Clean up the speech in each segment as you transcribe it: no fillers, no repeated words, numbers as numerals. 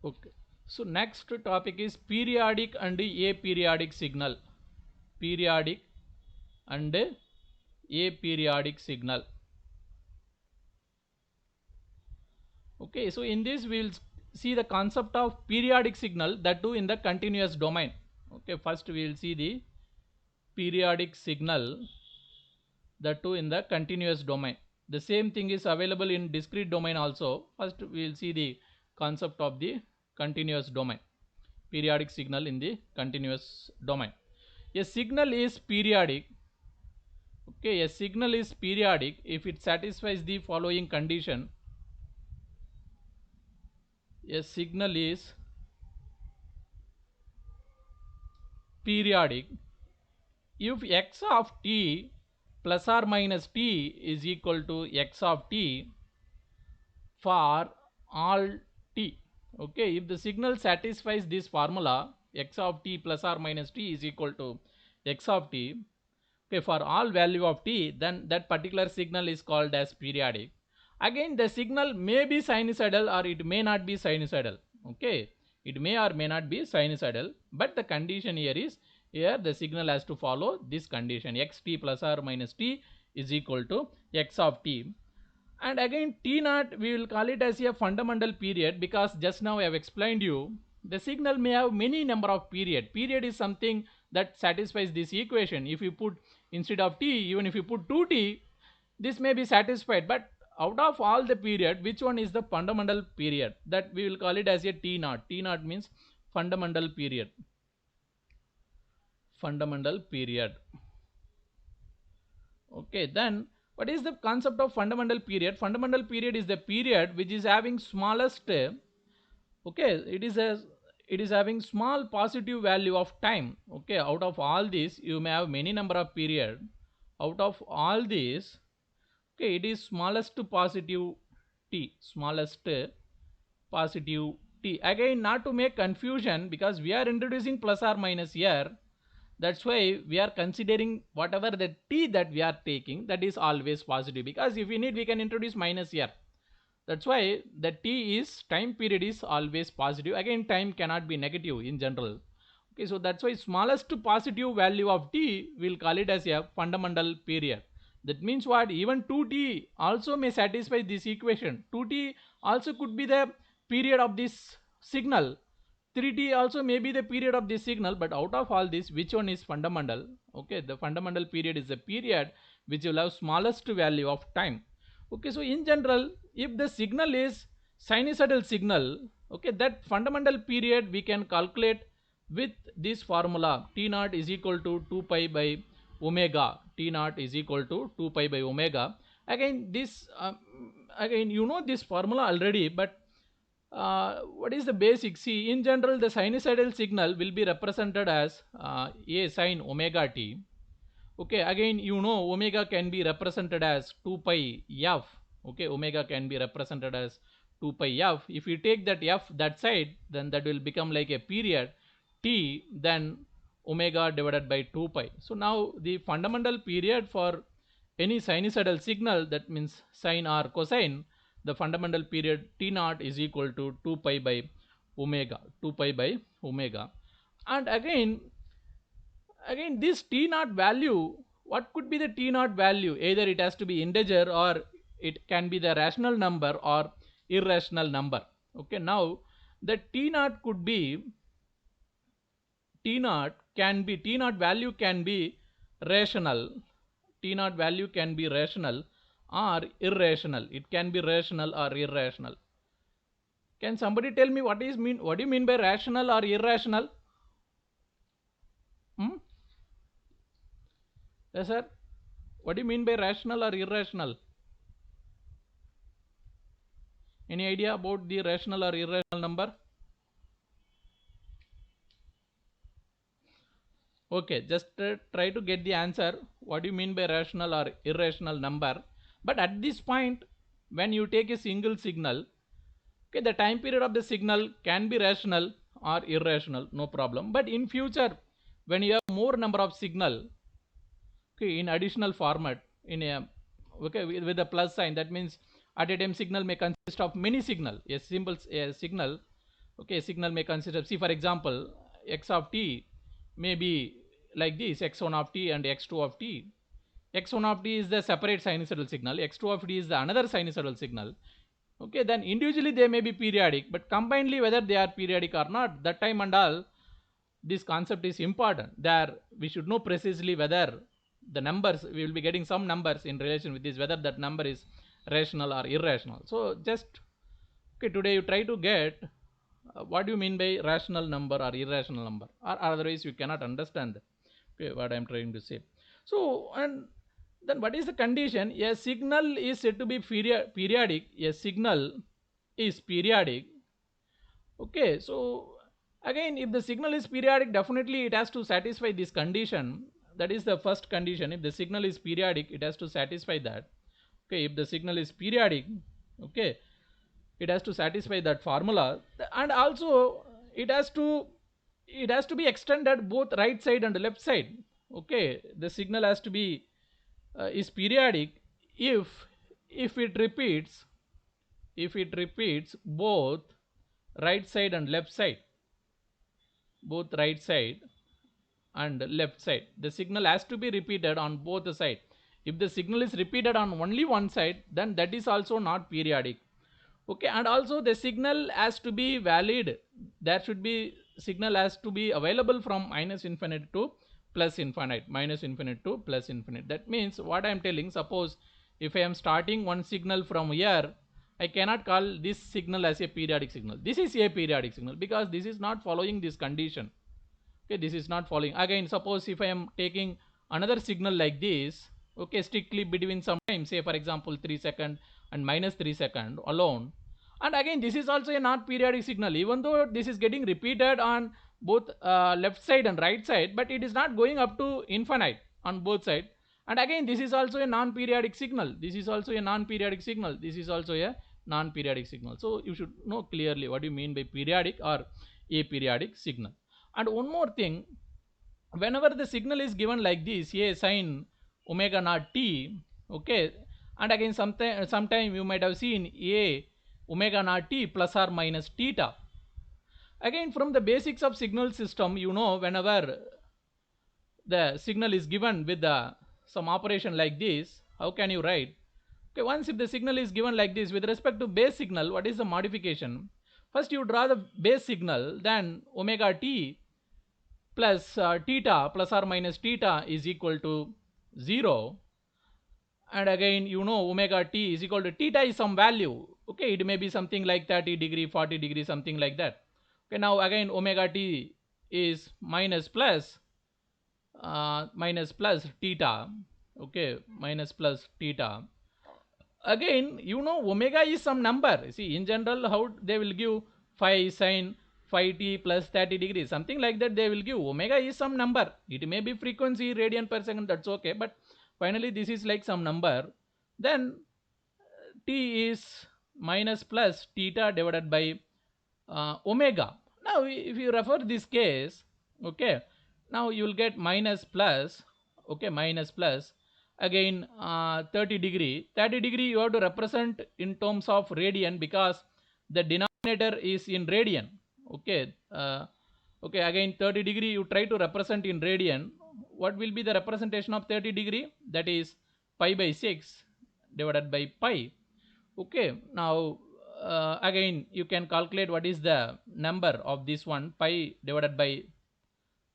Okay. So next topic is periodic and aperiodic signal. Periodic and aperiodic signal. Okay, so in this we will see the concept of periodic signal, that too in the continuous domain. Okay, first we will see the periodic signal, that too in the continuous domain. The same thing is available in discrete domain also. First we will see the concept of the continuous domain. Periodic signal in the continuous domain. A signal is periodic. Okay, a signal is periodic if it satisfies the following condition. A signal is periodic if x of t plus or minus t is equal to x of t for all t. Okay, if the signal satisfies this formula, x of t plus or minus t is equal to x of t, okay, for all value of t, then that particular signal is called as periodic. Again, the signal may be sinusoidal or it may not be sinusoidal. Okay, it may or may not be sinusoidal, but the condition here is, here the signal has to follow this condition, xt plus or minus t is equal to x of t. And again, t naught we will call it as a fundamental period, because just now I have explained you the signal may have many number of period is something that satisfies this equation. If you put instead of t, even if you put 2t, this may be satisfied, but out of all the period, which one is the fundamental period, that we will call it as a t naught. T naught means fundamental period. Fundamental period. Okay, then what is the concept of fundamental period? Fundamental period is the period which is having smallest, okay, it is having small positive value of time. Okay, out of all these you may have many number of period. Out of all these, okay, it is smallest positive t, smallest positive t. Again, not to make confusion, because we are introducing plus or minus here, that's why we are considering whatever the t that we are taking, that is always positive, because if we need we can introduce minus here. That's why the t is time period is always positive. Again, time cannot be negative in general. Okay, so that's why smallest positive value of t we'll call it as a fundamental period. That means what, even 2t also may satisfy this equation. 2t also could be the period of this signal. 3t also may be the period of this signal, but out of all this, which one is fundamental? Okay, the fundamental period is the period which will have smallest value of time. Okay, so in general, if the signal is sinusoidal signal, okay, that fundamental period we can calculate with this formula, t naught is equal to 2 pi by omega. T naught is equal to 2 pi by omega. Again, this again you know this formula already, but what is the basic? See, in general, the sinusoidal signal will be represented as a sine omega t. Okay, again, you know, omega can be represented as 2 pi f. Okay, omega can be represented as 2 pi f. If you take that f that side, then that will become like a period t, then omega divided by 2 pi. So now the fundamental period for any sinusoidal signal, that means sine or cosine, the fundamental period t naught is equal to 2 pi by omega. 2 pi by omega. And again this t naught value, what could be the t naught value? Either it has to be integer, or it can be the rational number or irrational number. Okay, now the t naught could be, t naught value can be rational. T naught value can be rational or irrational. It can be rational or irrational. Can somebody tell me what do you mean by rational or irrational? Hmm? Yes, sir. What do you mean by rational or irrational? Any idea about the rational or irrational number? Okay, just try to get the answer. What do you mean by rational or irrational number? But at this point, when you take a single signal, okay, the time period of the signal can be rational or irrational, no problem. But in future, when you have more number of signal, okay, in additional format, in a, okay, with a plus sign, that means at a time signal may consist of many signal. A simple signal Okay, signal may consist of, see for example, x of t may be like this, x1 of t and x2 of t. X1 of t is the separate sinusoidal signal, x2 of t is the another sinusoidal signal. Okay, then individually they may be periodic, but combinedly whether they are periodic or not, that time and all, this concept is important. There we should know precisely whether the numbers, we will be getting some numbers in relation with this, whether that number is rational or irrational. So just, okay, today you try to get what do you mean by rational number or irrational number, or otherwise you cannot understand, okay, what I am trying to say. So, and then what is the condition? A signal is said to be periodic. A signal is periodic. Okay, so again, if the signal is periodic, definitely it has to satisfy this condition. That is the first condition. If the signal is periodic, it has to satisfy that. Okay, if the signal is periodic, okay, it has to satisfy that formula, and also it has to be extended both right side and left side. Okay, the signal has to be is periodic if it repeats, both right side and left side, both right side and left side. The signal has to be repeated on both the side. If the signal is repeated on only one side, then that is also not periodic. Okay, and also the signal has to be valid. There should be, signal has to be available from minus infinite to plus infinite, minus infinite to plus infinite. That means what I am telling, suppose if I am starting one signal from here, I cannot call this signal as a periodic signal. This is a periodic signal because this is not following this condition. Okay, this is not following. Again, suppose if I am taking another signal like this, okay, strictly between some time, say for example 3 second and minus 3 second alone, and again this is also a not periodic signal, even though this is getting repeated on both left side and right side, but it is not going up to infinite on both sides. And again this is also a non-periodic signal, this is also a non-periodic signal, this is also a non-periodic signal. So you should know clearly what you mean by periodic or aperiodic signal. And one more thing, whenever the signal is given like this, a sine omega naught t, okay, and again sometime you might have seen a omega naught t plus or minus theta. Again, from the basics of signal system, you know, whenever the signal is given with some operation like this, how can you write? Okay, once if the signal is given like this, with respect to base signal, what is the modification? First you draw the base signal, then omega t plus theta plus or minus theta is equal to 0, and again you know omega t is equal to theta is some value. Okay, it may be something like 30 degree, 40 degree, something like that. Okay, now again omega t is minus plus theta. Okay, minus plus theta. Again you know omega is some number. See, in general how they will give phi sine phi t plus 30 degrees, something like that they will give. Omega is some number, it may be frequency radian per second, that's okay, but finally this is like some number. Then t is minus plus theta divided by omega. Now if you refer this case, okay, now you will get minus plus, okay, minus plus again 30 degree. 30 degree you have to represent in terms of radian because the denominator is in radian. Okay, okay, again 30 degree you try to represent in radian. What will be the representation of 30 degree? That is pi by 6 divided by pi. Okay, now again you can calculate what is the number of this one, pi divided by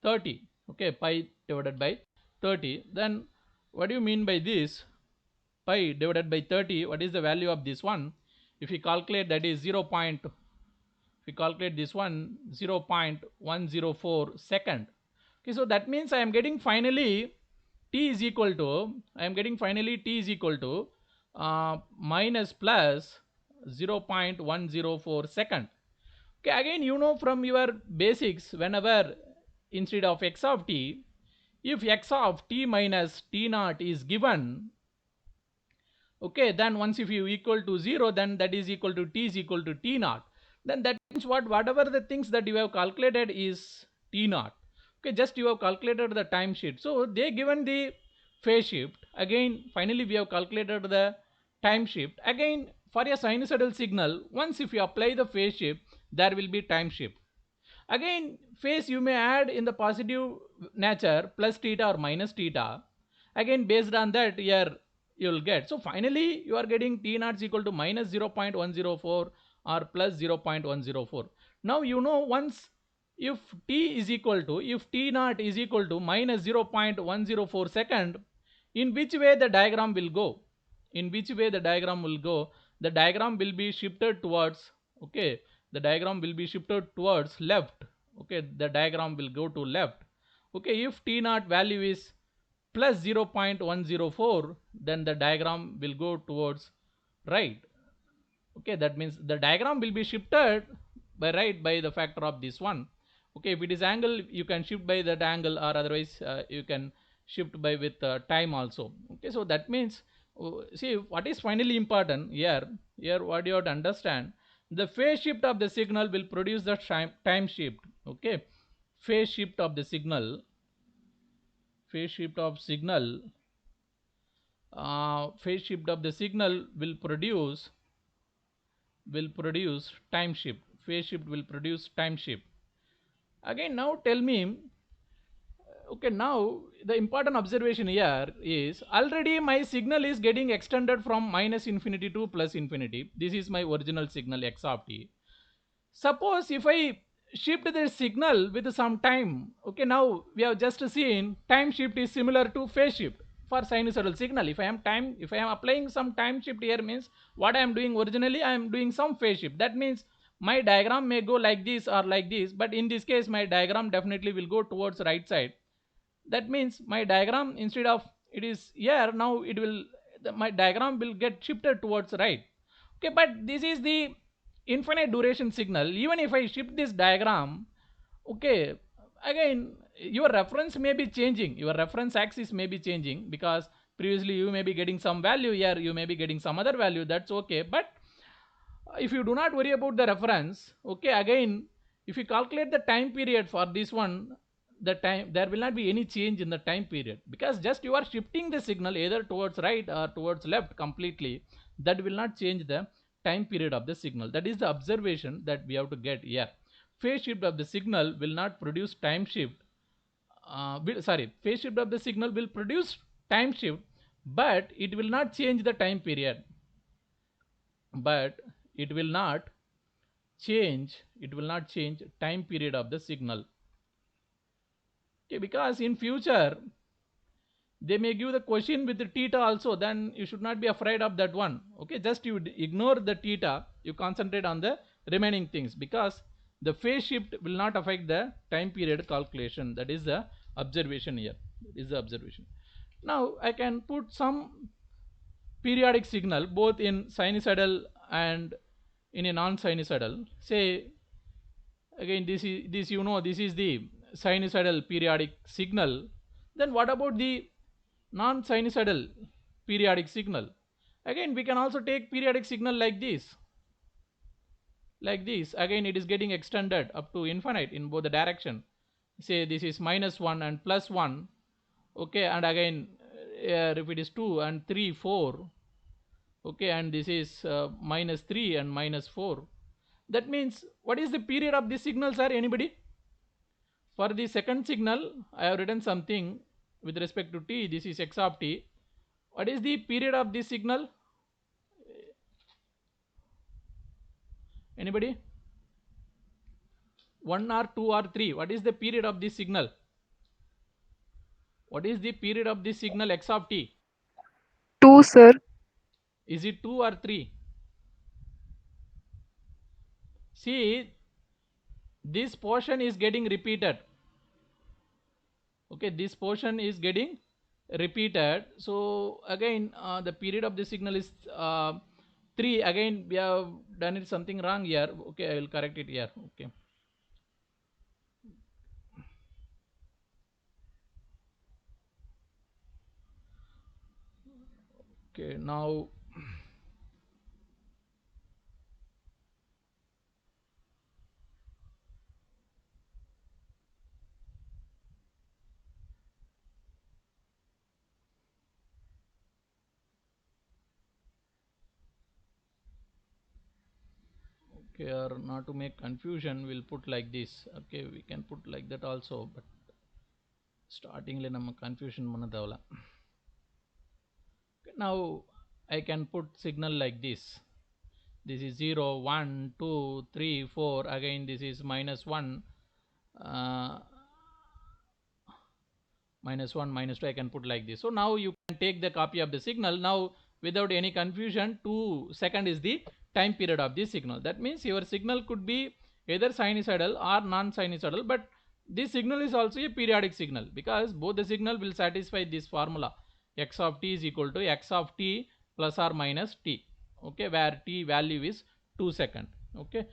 30. Okay, pi divided by 30. Then what do you mean by this pi divided by 30? What is the value of this one? If you calculate, that is 0. If you calculate this one, 0.104 second. Okay, so that means I am getting finally t is equal to, minus plus 0.104 second. Okay, again you know from your basics, whenever instead of x of t, if x of t minus t naught is given, okay, then once if you equal to 0, then that is equal to t is equal to t naught. Then that means whatever the things that you have calculated is t naught. Okay, just you have calculated the time shift, so they given the phase shift. Again finally we have calculated the time shift. Again for a sinusoidal signal, once if you apply the phase shift, there will be time shift. Again, phase you may add in the positive nature plus theta or minus theta. Again, based on that, here you will get. So finally, you are getting T naught is equal to minus 0.104 or plus 0.104. Now you know once if T is equal to, if T naught is equal to minus 0.104 second, in which way the diagram will go? In which way the diagram will go? The diagram will be shifted towards, okay, the diagram will be shifted towards left. Okay, the diagram will go to left. Okay, if T naught value is plus 0.104, then the diagram will go towards right. Okay, that means the diagram will be shifted by right by the factor of this one. Okay, if it is angle, you can shift by that angle, or otherwise you can shift by with time also. Okay, so that means see what is finally important here what you have to understand, the phase shift of the signal will produce the time shift. Okay, phase shift of the signal, phase shift of signal, phase shift of the signal will produce time shift. Phase shift will produce time shift. Again, now tell me, okay, now the important observation here is already my signal is getting extended from minus infinity to plus infinity. This is my original signal x of t. Suppose if I shift the signal with some time, okay, now we have just seen time shift is similar to phase shift for sinusoidal signal. If I am applying some time shift here, means what I am doing originally, I am doing some phase shift. That means my diagram may go like this or like this, but in this case my diagram definitely will go towards right side. That means my diagram, instead of it is here, now it will, my diagram will get shifted towards right. Okay, but this is the infinite duration signal. Even if I shift this diagram, okay, again your reference may be changing, your reference axis may be changing, because previously you may be getting some value, here you may be getting some other value. That's okay, but if you do not worry about the reference, okay, again if you calculate the time period for this one, the time, there will not be any change in the time period, because just you are shifting the signal either towards right or towards left completely. That will not change the time period of the signal. That is the observation that we have to get here. Phase shift of the signal will not produce time shift, phase shift of the signal will produce time shift, but it will not change the time period. But it will not change time period of the signal. Okay, because in future they may give the question with the theta also, then you should not be afraid of that one. Okay, just you ignore the theta, you concentrate on the remaining things, because the phase shift will not affect the time period calculation. That is the observation here. That is the observation. Now I can put some periodic signal both in sinusoidal and in a non-sinusoidal. Say again, this you know, this is the sinusoidal periodic signal. Then what about the non-sinusoidal periodic signal? Again we can also take periodic signal like this, again it is getting extended up to infinite in both the direction. Say this is minus 1 and plus 1. Okay, and again if it is 2 and 3 4. Okay, and this is minus 3 and minus 4. That means what is the period of this signal, sir? Anybody? For the second signal I have written something with respect to t. This is x of t. What is the period of this signal? Anybody? 1 or 2 or 3? What is the period of this signal? What is the period of this signal x of t? 2, sir. Is it 2 or 3? See, this portion is getting repeated. Okay, this portion is getting repeated. So again the period of the signal is 3. Again we have done it something wrong here. Okay, I will correct it here. Okay. Okay, now here, not to make confusion, we'll put like this. Okay, we can put like that also, but starting le nama confusion manadavla. Okay, now I can put signal like this. This is 0 1 2 3 4, again this is -1, uh, -1 -2. I can put like this. So now you can take the copy of the signal. Now without any confusion, 2 second is the time period of the signal. That means your signal could be either sinusoidal or non-sinusoidal, but this signal is also a periodic signal because both the signal will satisfy this formula. X of t is equal to x of t plus or minus t. Okay, where t value is 2 second. Okay,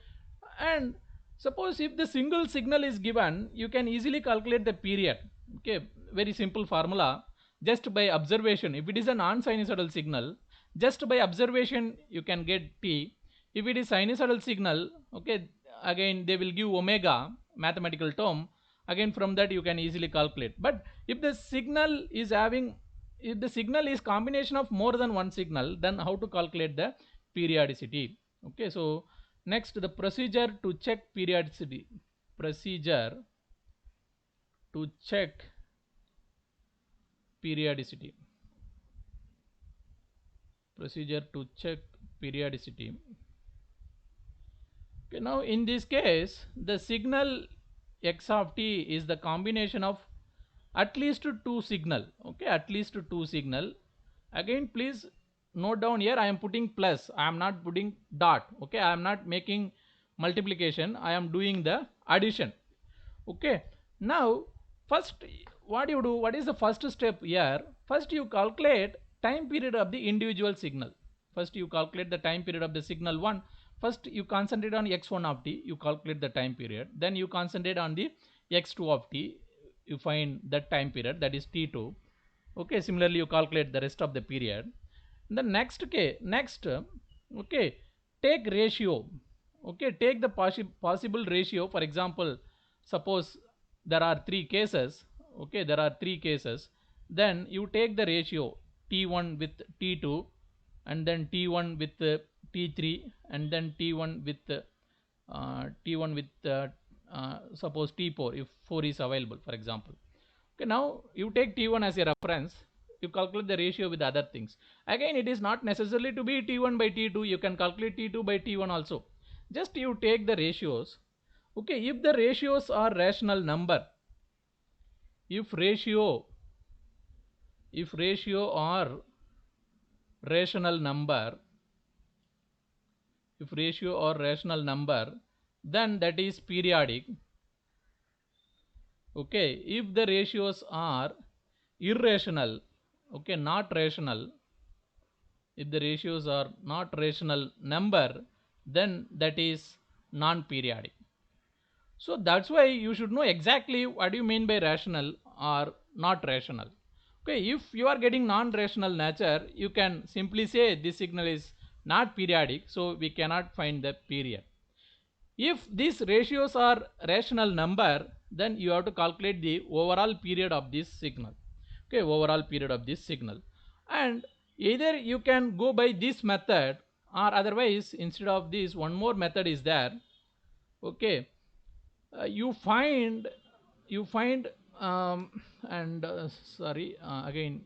and suppose if the single signal is given, you can easily calculate the period. Okay, very simple formula. Just by observation, if it is a non-sinusoidal signal, just by observation you can get t. If it is sinusoidal signal, okay, again they will give omega mathematical term. Again from that you can easily calculate. But if the signal is having, if the signal is combination of more than one signal, then how to calculate the periodicity? Okay, so next, the procedure to check periodicity. Procedure to check periodicity. Procedure to check periodicity. Okay, now in this case, the signal x of t is the combination of at least two signal. Okay, at least two signal. Again, please note down here, I am putting plus, I am not putting dot. Okay, I am not making multiplication, I am doing the addition. Okay, now first what you do, what is the first step here? First you calculate time period of the individual signal. First you calculate the time period of the signal 1. First you concentrate on x1 of t, you calculate the time period. Then you concentrate on the x2 of t, you find that time period, that is t2. Okay, similarly you calculate the rest of the period. The next case, okay, take ratio. Okay, take the possible ratio. For example, suppose there are three cases. Okay, there are three cases. Then you take the ratio t1 with t2, and then t1 with t3, and then t1 with suppose t4 if 4 is available, for example. Okay, now you take t1 as a reference, you calculate the ratio with other things. Again, it is not necessarily to be t1 by t2, you can calculate t2 by t1 also. Just you take the ratios. Okay, if the ratios are rational number, if ratio are rational number, if ratio or rational number, then that is periodic. Okay, if the ratios are irrational, okay, not rational, if the ratios are not rational number, then that is non-periodic. So that's why you should know exactly what do you mean by rational or not rational. Okay, if you are getting non-rational nature, you can simply say this signal is not periodic, so we cannot find the period. If these ratios are rational number, then you have to calculate the overall period of this signal. Okay, overall period of this signal. And either you can go by this method, or otherwise instead of this, one more method is there. Okay, you find and sorry, again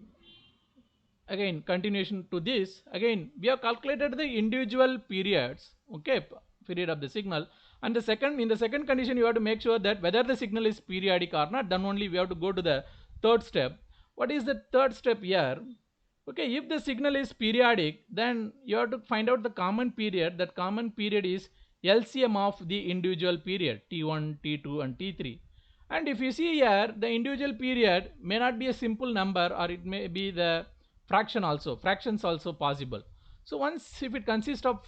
continuation to this, again we have calculated the individual periods. Okay, period of the signal. And the second, in the second condition, you have to make sure that whether the signal is periodic or not, then only we have to go to the third step. What is the third step here? Okay, if the signal is periodic, then you have to find out the common period. That common period is LCM of the individual period t1, t2 and t3. And if you see here, the individual period may not be a simple number, or it may be the fraction also, fractions also possible. So once, if it consists of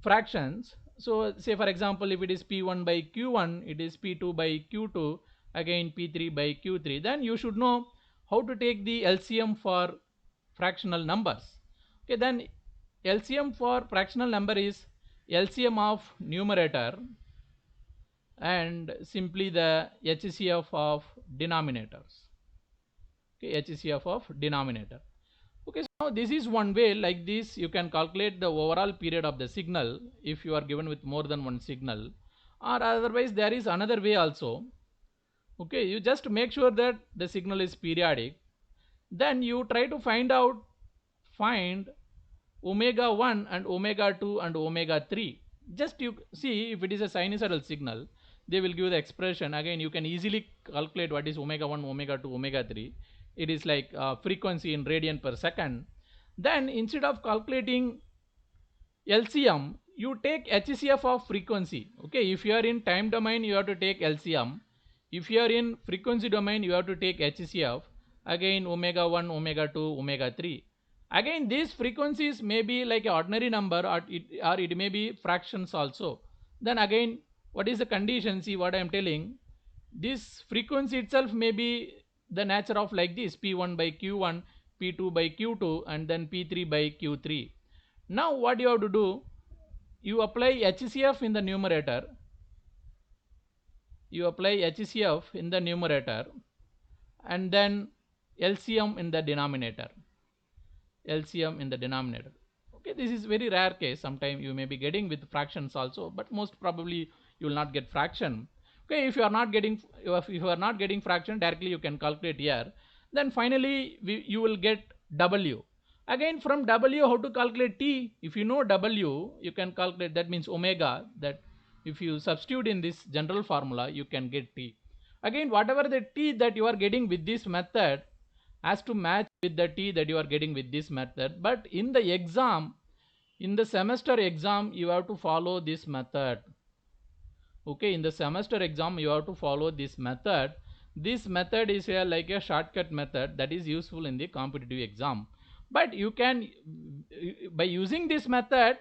fractions, so say for example, if it is p1 by q1, it is p2 by q2, again p3 by q3, then you should know how to take the LCM for fractional numbers. Okay, then LCM for fractional number is LCM of numerator and simply the HCF of denominators. Okay, HCF of denominator. Okay, so now this is one way. Like this you can calculate the overall period of the signal if you are given with more than one signal, or otherwise there is another way also. Okay, you just make sure that the signal is periodic, then you try to find omega 1 and omega 2 and omega 3. Just you see if it is a sinusoidal signal, they will give the expression. Again, you can easily calculate what is omega 1, omega 2, omega 3. It is like frequency in radian per second. Then instead of calculating LCM, you take HCF of frequency. Okay, if you are in time domain, you have to take LCM. If you are in frequency domain, you have to take HCF. Again, omega 1, omega 2, omega 3. Again, these frequencies may be like an ordinary number, or it may be fractions also. Then again, what is the condition? See what I am telling. This frequency itself may be the nature of like this: P1 by Q1, P2 by Q2, and then P3 by Q3. Now what you have to do, you apply HCF in the numerator, and then LCM in the denominator. Okay, this is very rare case. Sometime you may be getting with fractions also, but most probably you will not get fraction. Okay, if you are not getting fraction directly, you can calculate here. Then finally you will get W. Again, from W, how to calculate T? If you know W, you can calculate, that means omega, that if you substitute in this general formula, you can get T. Again, whatever the T that you are getting with this method has to match with the T that you are getting with this method. But in the exam, in the semester exam, you have to follow this method. Okay, in the semester exam, you have to follow this method. This method is like a shortcut method that is useful in the competitive exam. But you can, by using this method,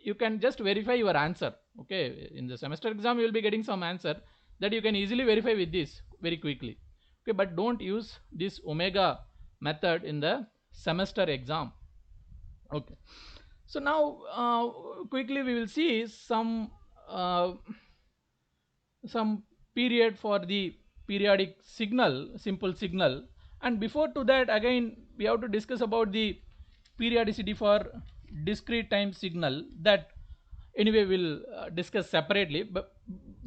you can just verify your answer. Okay, in the semester exam, you will be getting some answer that you can easily verify with this very quickly. Okay, but don't use this omega method in the semester exam. Okay, so now quickly we will see some period for the periodic signal, simple signal. And before to that, again we have to discuss about the periodicity for discrete time signal, that anyway we'll discuss separately. But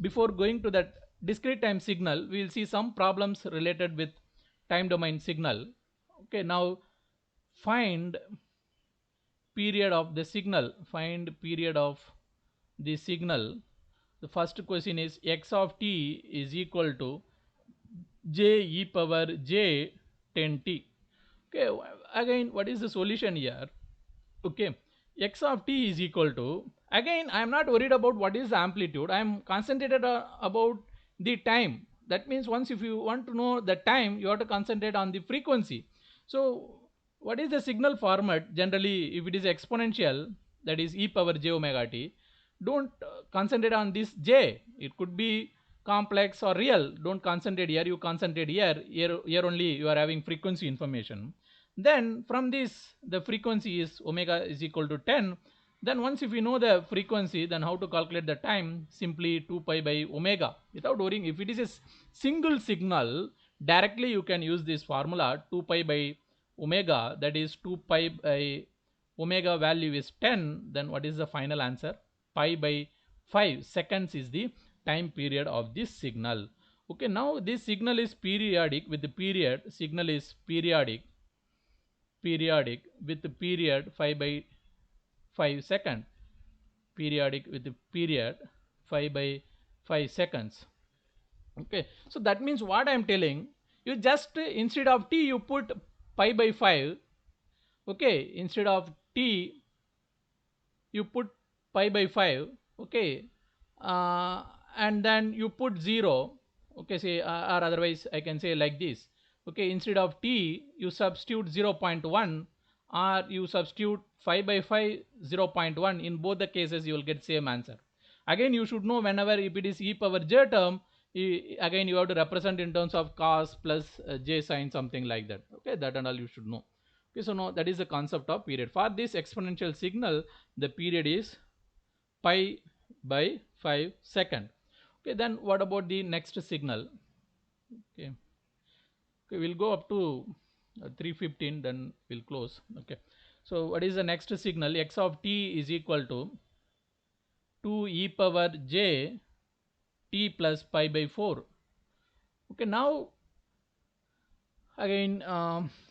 before going to that discrete time signal, we will see some problems related with time domain signal. Okay, now find period of the signal. The first question is x of t is equal to j e power j 10t. Okay, again what is the solution here? Okay, x of t is equal to, again I am not worried about what is the amplitude, I am concentrated about the time. That means once if you want to know the time, you have to concentrate on the frequency. So what is the signal format? Generally if it is exponential, that is e power j omega t, don't concentrate on this j. It could be complex or real, don't concentrate here, you concentrate here only you are having frequency information. Then from this, the frequency is omega is equal to 10. Then once if you know the frequency, then how to calculate the time? Simply 2 pi by omega, without worrying. If it is a single signal, directly you can use this formula 2 pi by omega, that is 2 pi by omega value is 10. Then what is the final answer? Pi by 5 seconds is the time period of this signal. Okay, now this signal is periodic with the period, signal is periodic with the period 5 by 5 second, periodic with the period 5 by 5 seconds. Okay, so that means what I am telling you, just instead of t you put pi by 5. Okay, instead of t you put pi by 5. Okay, and then you put 0. Okay, say or otherwise I can say like this. Okay, instead of t you substitute 0.1, or you substitute 5 by 5 0.1. In both the cases you will get same answer. Again you should know, whenever if it is e power j term, again you have to represent in terms of cos plus j sine, something like that. Okay, that and all you should know. Okay, so now that is the concept of period. For this exponential signal, the period is pi by 5 second. Okay, then what about the next signal? Okay, we'll go up to 3:15, then we'll close. Okay, so what is the next signal? X of t is equal to 2 e power j t plus pi by 4. Okay, now again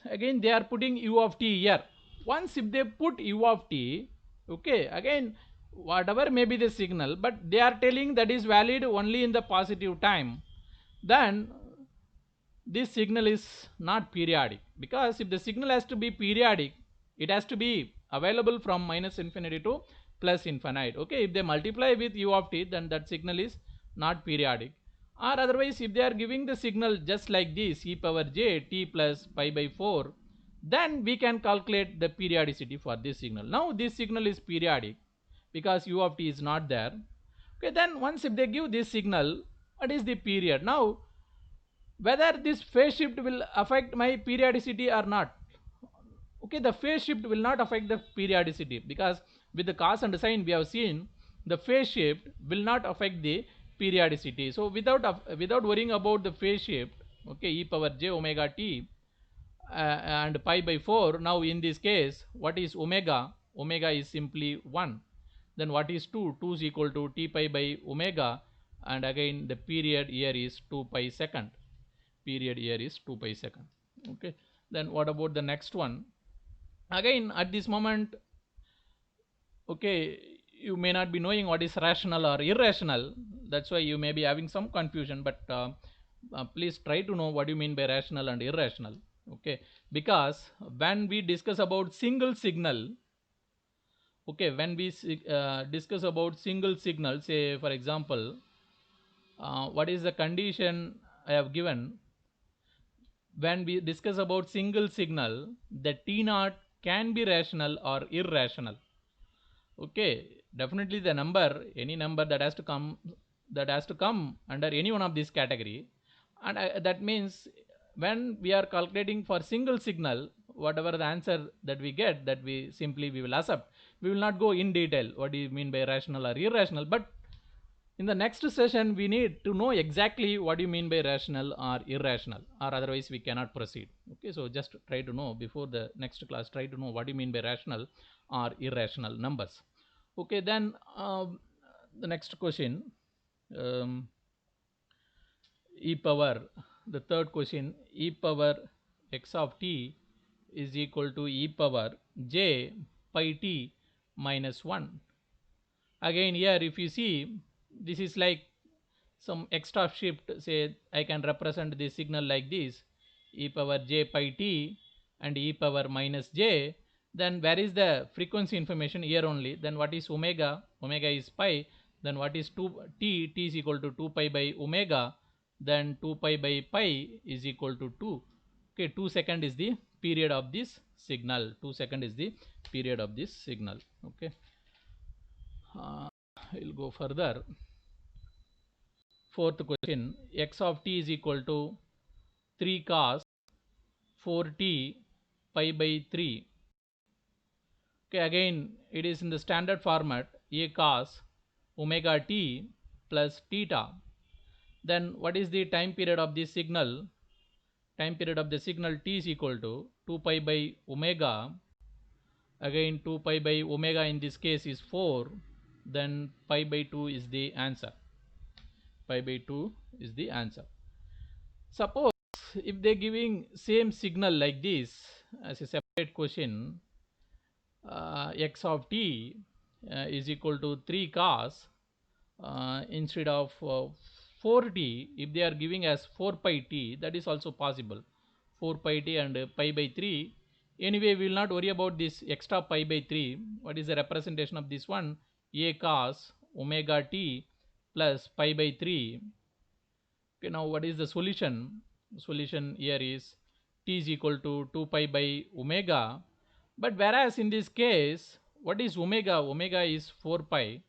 again they are putting u of t here. Once if they put u of t, okay, again whatever may be the signal, but they are telling that is valid only in the positive time, then this signal is not periodic, because if the signal has to be periodic, it has to be available from minus infinity to plus infinite. Okay, if they multiply with u of t, then that signal is not periodic. Or otherwise, if they are giving the signal just like this, e power j t plus pi by 4, then we can calculate the periodicity for this signal. Now this signal is periodic because u of t is not there. Okay, then once if they give this signal, what is the period? Now whether this phase shift will affect my periodicity or not. Okay, the phase shift will not affect the periodicity, because with the cos and sine we have seen the phase shift will not affect the periodicity. So without worrying about the phase shift, okay, e power j omega t and pi by 4. Now in this case, what is omega? Omega is simply 1. Then what is 2? 2 is equal to t pi by omega, and again the period here is 2 pi second. Period here is 2 pi second. Okay, then what about the next one? Again at this moment, okay, you may not be knowing what is rational or irrational. That's why you may be having some confusion, but please try to know what you mean by rational and irrational. Okay, because when we discuss about single signal, okay, when we discuss about single signal, say for example, what is the condition I have given? When we discuss about single signal, the t naught can be rational or irrational. Okay, definitely the number, any number that has to come under any one of this category. And that means when we are calculating for single signal, whatever the answer that we get, that we will accept. We will not go in detail what do you mean by rational or irrational, but in the next session we need to know exactly what you mean by rational or irrational, or otherwise we cannot proceed. Okay, so just try to know before the next class, try to know what you mean by rational or irrational numbers. Okay, then the next question, um, e power, the third question, e power x of t is equal to e power j pi t minus 1. Again here if you see, this is like some extra shift. Say I can represent this signal like this, e power j pi t and e power minus j. Then where is the frequency information? Here only. Then what is omega? Omega is pi. Then what is 2 t? T is equal to 2 pi by omega. Then 2 pi by pi is equal to 2. Okay, 2 second is the period of this signal. 2 second is the period of this signal. Okay, we'll go further. Fourth question, x of t is equal to 3 cos 4t pi by 3. Okay, again it is in the standard format, a cos omega t plus theta. Then what is the time period of this signal? Time period of the signal t is equal to 2 pi by omega. Again 2 pi by omega in this case is 4. Then pi by 2 is the answer. Pi by 2 is the answer. Suppose if they giving same signal like this as a separate question, x of t is equal to 3 cos instead of 4t, if they are giving as 4 pi t, that is also possible. 4 pi t and pi by 3. Anyway, we will not worry about this extra pi by 3. What is the representation of this one? A cos omega t plus pi by 3. Okay, now what is the solution? Solution here is t is equal to 2 pi by omega. But whereas in this case, what is omega? Omega is 4 pi.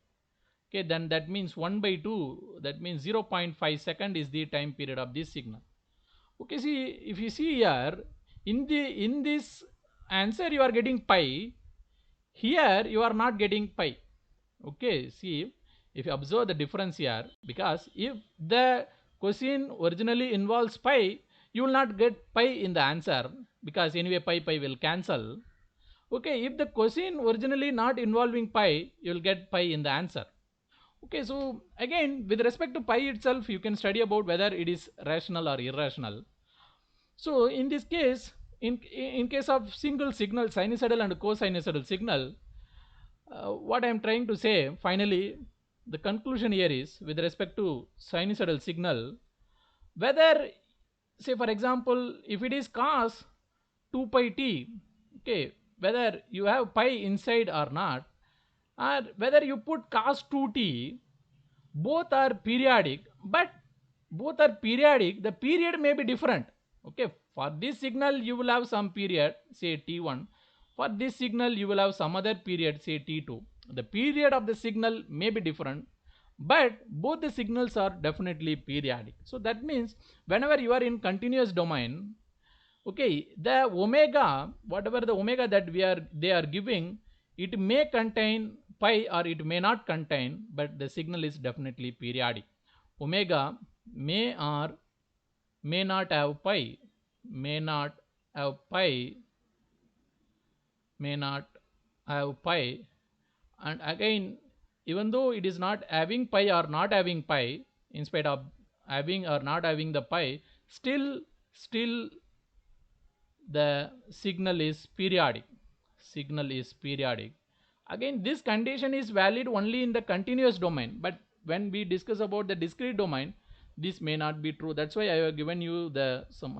Okay, then that means 1 by 2, that means 0.5 second is the time period of this signal. Okay, see, if you see here, in this answer you are getting pi, here you are not getting pi. Okay, see, if you observe the difference here, because if the question originally involves pi, you will not get pi in the answer, because anyway pi will cancel. Okay, if the question originally not involving pi, you will get pi in the answer. Okay, so again, with respect to pi itself, you can study about whether it is rational or irrational. So in this case, in case of single signal, sinusoidal and cosinusoidal signal, what I am trying to say finally, the conclusion here is, with respect to sinusoidal signal, whether, say for example, if it is cos 2 pi t, okay, whether you have pi inside or not, or whether you put cos 2t, both are periodic, but both are periodic, the period may be different. Okay, for this signal you will have some period, say t1, for this signal you will have some other period, say t2. The period of the signal may be different, but both the signals are definitely periodic. So that means whenever you are in continuous domain, okay, the omega, whatever the omega that they are giving, it may contain pi or it may not contain, but the signal is definitely periodic. Omega may or may not have pi, may not have pi, may not have pi. And again, even though it is not having pi or not having pi, in spite of having or not having the pi, still the signal is periodic. Signal is periodic. Again, this condition is valid only in the continuous domain, but when we discuss about the discrete domain, this may not be true. That's why I have given you the some